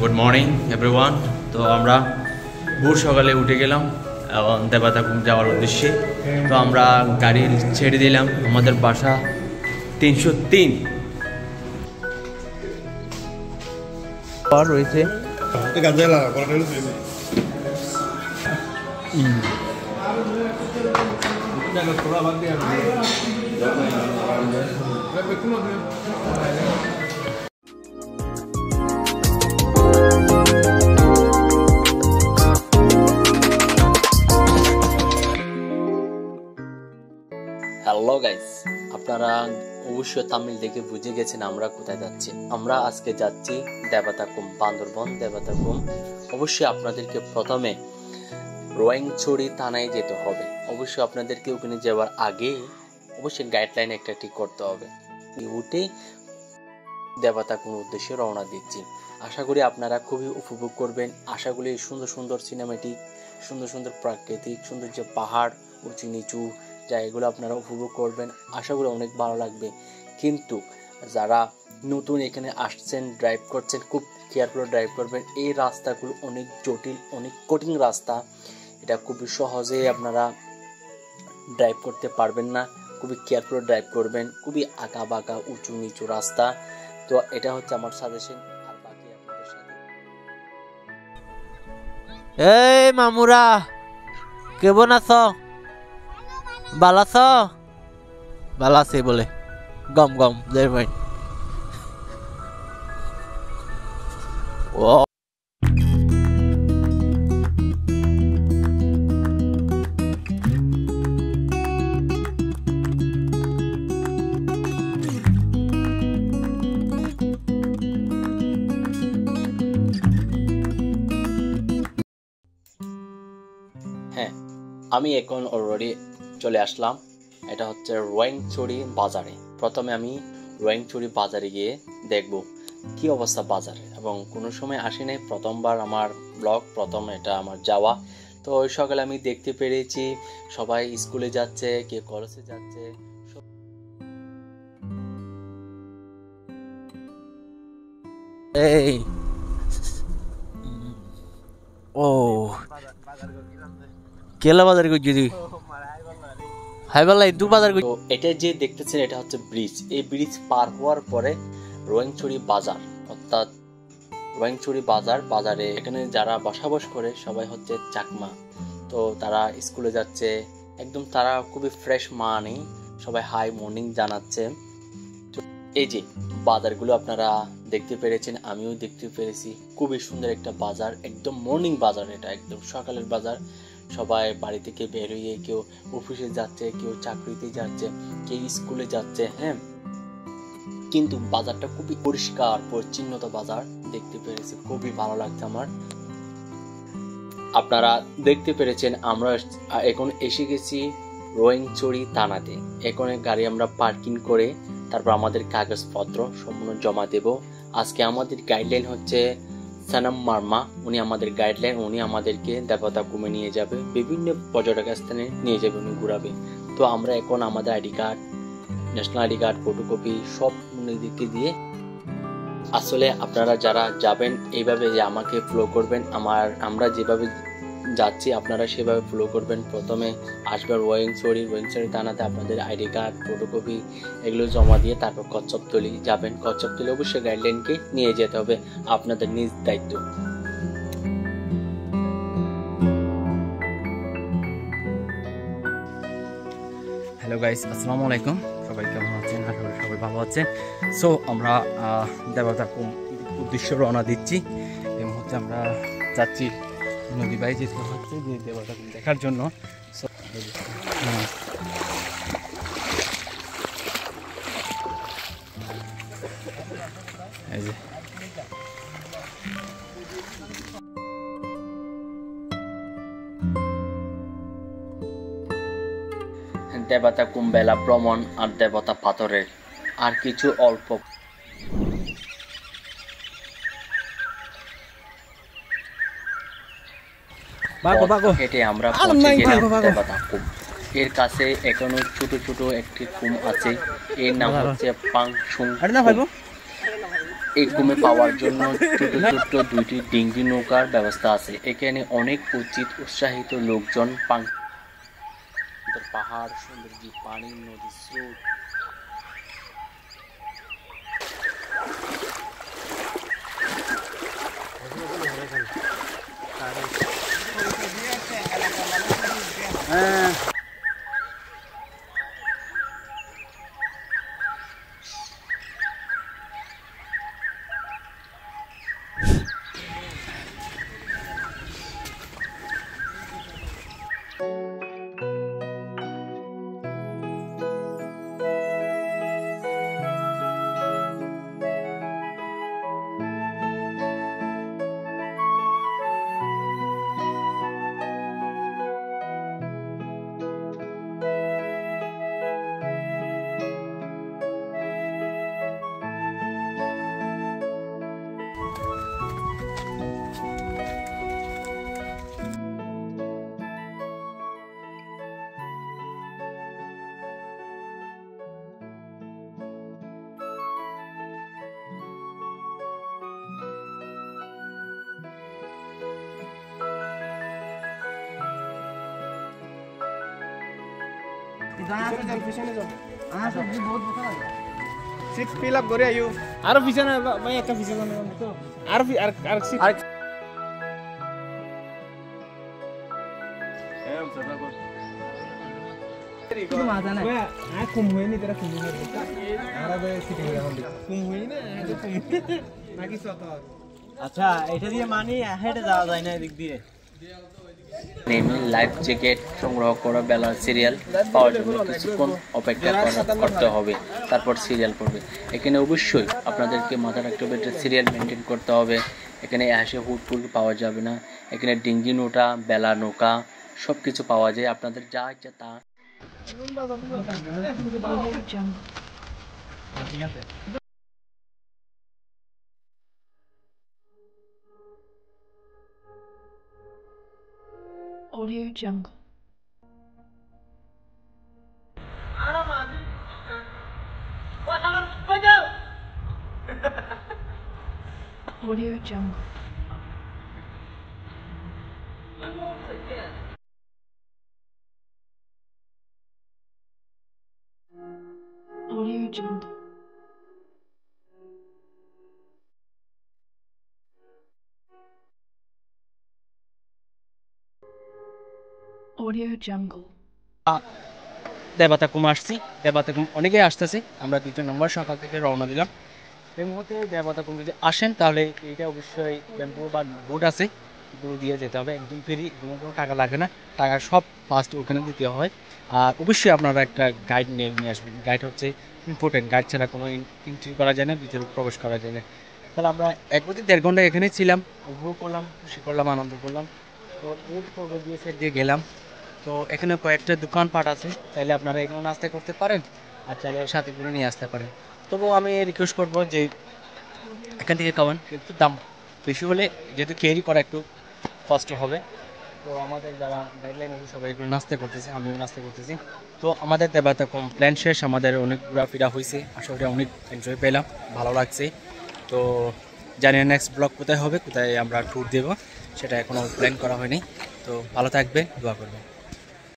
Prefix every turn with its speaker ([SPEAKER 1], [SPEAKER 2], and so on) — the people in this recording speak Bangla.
[SPEAKER 1] Good morning everyone. তো আমরা ভোর সকালে উঠে গেলাম এবং দেবাতাকুম যাওয়ার উদ্দেশ্যে। তো আমরা গাড়ি ছেড়ে দিলাম, আমাদের বাসা 303 রয়েছে। হ্যালো গাইস, আপনারা অবশ্যই তামিল দেখে বুঝে গেছেন আমরা কোথায় যাচ্ছি। আমরা আজকে যাচ্ছি দেবাতাকুম, বান্দরবন দেবাতাকুম। অবশ্যই আপনাদেরকে প্রথমে রোয়াংছড়ি থানায় যেতে হবে। অবশ্যই আপনাদেরকে ওখানে যাওয়ার আগে অবশ্যই গাইডলাইন একটা ঠিক করতে হবে। উঠে দেবাতাকুম উদ্দেশ্যে রওনা দিচ্ছি। আশা করি আপনারা খুবই উপভোগ করবেন। আশা করি সুন্দর সুন্দর সিনেমেটিক, সুন্দর সুন্দর প্রাকৃতিক সৌন্দর্য, পাহাড়, উঁচু নিচু জায়গাগুলো আপনারা উপভোগ করবেন। আশা করি অনেক ভালো লাগবে। কিন্তু যারা নতুন এখানে আসছেন, ড্রাইভ করছেন, খুব কেয়ারফুল ড্রাইভ করবেন। এই রাস্তাগুলো অনেক জটিল, অনেক কঠিন রাস্তা। এটা খুবই সহজে আপনারা ড্রাইভ করতে পারবেন না। খুবই কেয়ারফুল ড্রাইভ করবেন। খুবই আঁকা বাঁকা উঁচু নিচু রাস্তা। তো এটা হচ্ছে আমার সাজেশন। আর বাকি আপনাদের সাথে
[SPEAKER 2] এই মামুরা কেমন আছো? ভালো আছো? ভালো আছে বলে গম গম দেয় ও
[SPEAKER 1] হ্যাঁ, আমি এখন অলরেডি চলে আসলাম। এটা হচ্ছে রোয়াংছড়ি বাজারে। প্রথমে আমি রোয়াংছড়ি বাজারে গিয়ে দেখব কি অবস্থা বাজারে, এবং কোনো সময় আসি নাই, প্রথমবার আমার ব্লগ, প্রথম এটা আমার যাওয়া। তো ওই সকালে আমি দেখতে পেরেছি সবাই স্কুলে যাচ্ছে, কেউ কলেজে যাচ্ছে।
[SPEAKER 2] এই ও কেলা বাজার করছি তুই? হাই বেলায় দু বাজার করছি।
[SPEAKER 1] তো এটা যে দেখতেছেন এটা হচ্ছে ব্রিজ। এই ব্রিজ পার হওয়ার পরে রোয়াংছড়ি বাজার, অর্থাৎ রোয়াংছড়ি বাজারে এখানে যারা বসবাস করে সবাই হচ্ছে চাকমা। তো তারা স্কুলে যাচ্ছে, একদম তারা খুবই ফ্রেশ মানে সবাই হাই মর্নিং জানাচ্ছে। তো এই যে বাজারগুলো আপনারা দেখতে পেরেছেন, আমিও দেখতে পেরেছি। খুবই সুন্দর একটা বাজার, একদম মর্নিং বাজার। এটা একদম সকালের বাজার। সবাই বাড়ি থেকে বেরিয়ে কেউ অফিসে যাচ্ছে, কেউ চাকরিতে যাচ্ছে, কেউ স্কুলে যাচ্ছে। হ্যাঁ, কিন্তু বাজারটা খুবই পরিষ্কার পরিচ্ছন্নতা বাজার দেখতে পেরেছি, খুবই ভালো লাগছে আমার। আপনারা দেখতে পেরেছেন আমরা এখন এসে গেছি রোয়াংছড়ি থানাতে। এখানে গাড়ি আমরা পার্কিং করে তারপর আমাদের কাগজপত্র সম্পূর্ণ জমা দেব। আজকে আমাদের গাইডলাইন হচ্ছে সানাম মার্মা, উনি আমাদের গাইডলাইন। উনি আমাদেরকে দেবাতাকুমে নিয়ে যাবে, বিভিন্ন পর্যটক স্থানে নিয়ে যাবে, উনি ঘুরাবে। তো আমরা এখন আমাদের ID card, national ID card, photocopy সব নিজেকে দিয়ে, আসলে আপনারা যারা যাবেন এইভাবে যে আমাকে ফলো করবেন। আমরা যেভাবে যাচ্ছি আপনারা সেভাবে ফলো করবেন। প্রথমে আসবেন রোয়াংছড়ি থানাতে, আপনাদের আইডি কার্ড, ফটোকপি এগুলো জমা দিয়ে তারপর কচ্ছপতলি যাবেন। কচ্ছপতলি অবশ্যই গাইডলাইনকে নিয়ে যেতে হবে, আপনাদের নিজ দায়িত্ব। হ্যালো গাইস, আসসালামু আলাইকুম। সবাই কেমন আছেন? আশা করি সবাই ভালো আছেন। সো আমরা দেবাতাকুম উদ্দেশ্যে রওনা দিচ্ছি। এই মুহূর্তে আমরা যাচ্ছি নদী বাই যেতে হচ্ছে যে দেবাতাকুম দেখার জন্য। এই যে দেবাতাকুম বেলা ভ্রমণ আর দেবতা পাথরের আর কিছু অল্প হেঁটে আমরা পৌঁছে গেলাম দেবাতাকুম। এর কাছে এখনো ছোট ছোট একটি কুম আছে, এর নাম হচ্ছে পাংশুং। এই কুমে পাওয়ার জন্য ছোট ছোট দুইটি ডিঙ্গি নৌকার ব্যবস্থা আছে। এখানে অনেক উৎসাহিত লোকজন পাহাড়, সৌন্দর্য, পানি, নদী, স্রোত।
[SPEAKER 3] সিক্স ফিল আপ করে আইও আর পিছনে ভাই একটা পিছনে তো আর আর সিক্স এম সদা কর কি মাথা না আ কুম হইনি তেরা কুম হইনি আর আবে সিটিং এখন কুম হইনি না এটা কুম নাকি সত আচ্ছা এটা দিয়ে মানি হেডে যাওয়া যায় না এদিক দিয়ে
[SPEAKER 1] নেমে লাইফ জ্যাকেট সংগ্রহ করা, বেলার সিরিয়াল পাওয়ার জন্য কিছুক্ষণ অপেক্ষা করতে হবে, তারপর সিরিয়াল করবে। এখানে অবশ্যই আপনাদেরকে মাথা রাখতে হবে সিরিয়াল মেনটেন করতে হবে। এখানে আসে হুটফুল পাওয়া যাবে না। এখানে ডিঙ্গি নৌকা, বেলা নৌকা সব কিছু পাওয়া যায়, আপনাদের যা ইচ্ছা তা।
[SPEAKER 4] Audio Jungle. Audio Jungle. Audio Jungle. Audio Jungle.
[SPEAKER 3] Debotakhum আসছি, দেবতাকুম অনেকেই আসতেছে। আমরা 2 নম্বর সকাল থেকে রওনা দিলাম। এই মুহূর্তে দেবতাকুম যদি আসেন তাহলে এইটা অবশ্যই ব্যাম্বু বা বোট আছে, এগুলো দিয়ে যেতে হবে। একদম ফ্রি, কোনো টাকা লাগে না। টাকা সব ফার্স্ট ওখানে দিতে হয়। আর অবশ্যই আপনারা একটা গাইড নিয়ে আসবেন। গাইড হচ্ছে ইম্পর্টেন্ট। গাইড ছাড়া কোনো এন্ট্রি করা যায় না, ভিতরে প্রবেশ করা যায় না। তাহলে আমরা 1-1.5 ঘন্টা এখানে ছিলাম, উপভোগ করলাম, খুশি করলাম, আনন্দ করলাম। তো বোট পর্ব দিয়ে সাইড দিয়ে গেলাম। তো এখানে কয়েকটা দোকানপাট আছে, তাইলে আপনারা এখানে নাস্তা করতে পারেন, আর চাইলে সাথে করে নিয়ে আসতে পারেন। তবুও আমি রিকোয়েস্ট করবো যে এখান থেকে খাওয়ান, কিন্তু দাম বেশি হলে যেহেতু ক্যারি করা একটু কষ্ট হবে। তো আমাদের যারা গাইডলাইন আছে সবাই এগুলো নাস্তা করতেছে, আমিও নাস্তা করতেছি। তো আমাদের দেবতাকুম প্ল্যান শেষ, আমাদের অনেক ঘোরাফেরা হয়েছে, আশা করি অনেক এনজয় পেলাম, ভালো লাগছে। তো জানি না নেক্সট ব্লগ কোথায় হবে, কোথায় আমরা ট্যুর দেবো সেটা এখনও প্ল্যান করা হয়নি। তো ভালো থাকবে, দোয়া করবেন।